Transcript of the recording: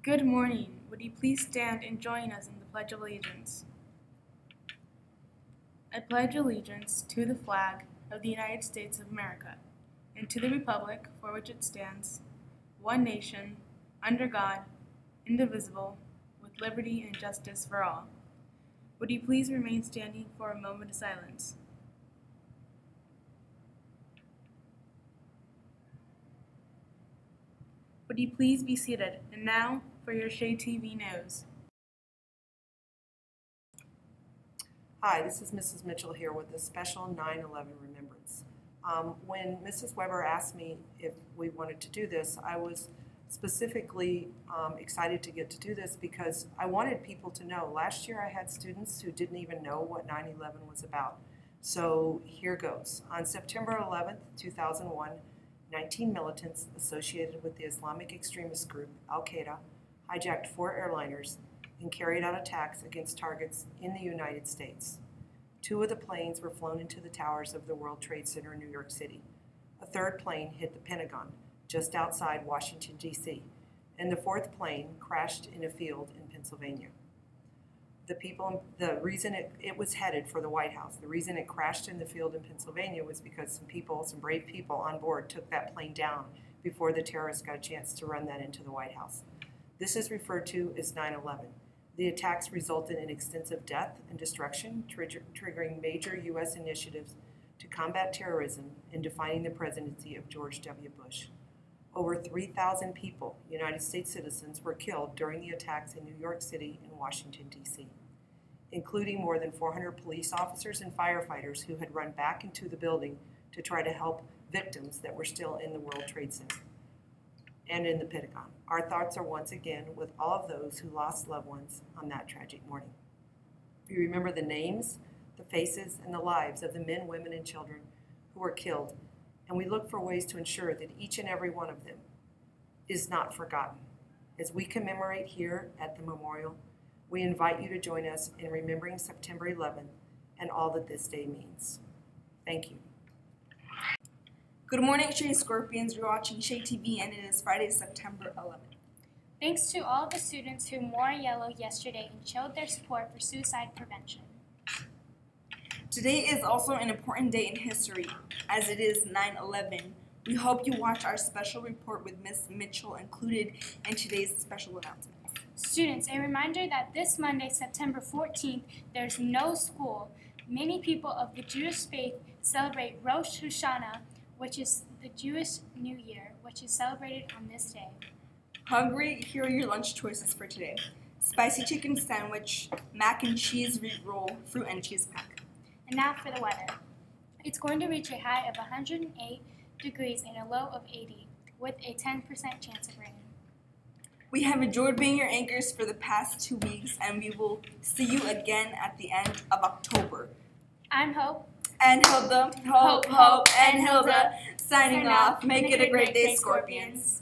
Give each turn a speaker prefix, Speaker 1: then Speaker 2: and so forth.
Speaker 1: Good morning. Would you please stand and join us in the Pledge of Allegiance? I pledge allegiance to the flag of the United States of America and to the republic for which it stands, one nation, under God, indivisible, with liberty and justice for all. Would you please remain standing for a moment of silence? Would you please be seated? And now for your Shade TV News.
Speaker 2: Hi, this is Mrs. Mitchell here with a special 9/11 remembrance. When Mrs. Weber asked me if we wanted to do this, I was specifically excited to get to do this because I wanted people to know. Last year I had students who didn't even know what 9/11 was about. So here goes. On September 11th, 2001, 19 militants associated with the Islamic extremist group Al-Qaeda hijacked 4 airliners and carried out attacks against targets in the United States. 2 of the planes were flown into the towers of the World Trade Center in New York City. A 3rd plane hit the Pentagon, just outside Washington, D.C., and the 4th plane crashed in a field in Pennsylvania. The reason it was headed for the White House, the reason it crashed in the field in Pennsylvania was because some brave people on board took that plane down before the terrorists got a chance to run that into the White House. This is referred to as 9/11. The attacks resulted in extensive death and destruction, triggering major U.S. initiatives to combat terrorism and defining the presidency of George W. Bush. Over 3,000 people, United States citizens, were killed during the attacks in New York City and Washington, D.C., including more than 400 police officers and firefighters who had run back into the building to try to help victims that were still in the World Trade Center and in the Pentagon. Our thoughts are once again with all of those who lost loved ones on that tragic morning. We remember the names, the faces, and the lives of the men, women, and children who were killed, and we look for ways to ensure that each and every one of them is not forgotten. As we commemorate here at the memorial, we invite you to join us in remembering September 11th and all that this day means. Thank you.
Speaker 3: Good morning, Shade Scorpions. You're watching Shade TV, and it is Friday, September 11th.
Speaker 4: Thanks to all of the students who wore yellow yesterday and showed their support for suicide prevention.
Speaker 3: Today is also an important day in history, as it is 9/11. We hope you watch our special report with Ms. Mitchell included in today's special announcement.
Speaker 4: Students, a reminder that this Monday, September 14th, there's no school. Many people of the Jewish faith celebrate Rosh Hashanah, which is the Jewish New Year, which is celebrated on this day.
Speaker 3: Hungry? Here are your lunch choices for today. Spicy chicken sandwich, mac and cheese roll, fruit and cheese pack.
Speaker 4: And now for the weather. It's going to reach a high of 108 degrees and a low of 80, with a 10% chance of rain.
Speaker 3: We have enjoyed being your anchors for the past 2 weeks, and we will see you again at the end of October.
Speaker 4: I'm Hope.
Speaker 3: And Hilda. Hope, and Hilda. Signing off. Make it a great day, Scorpions.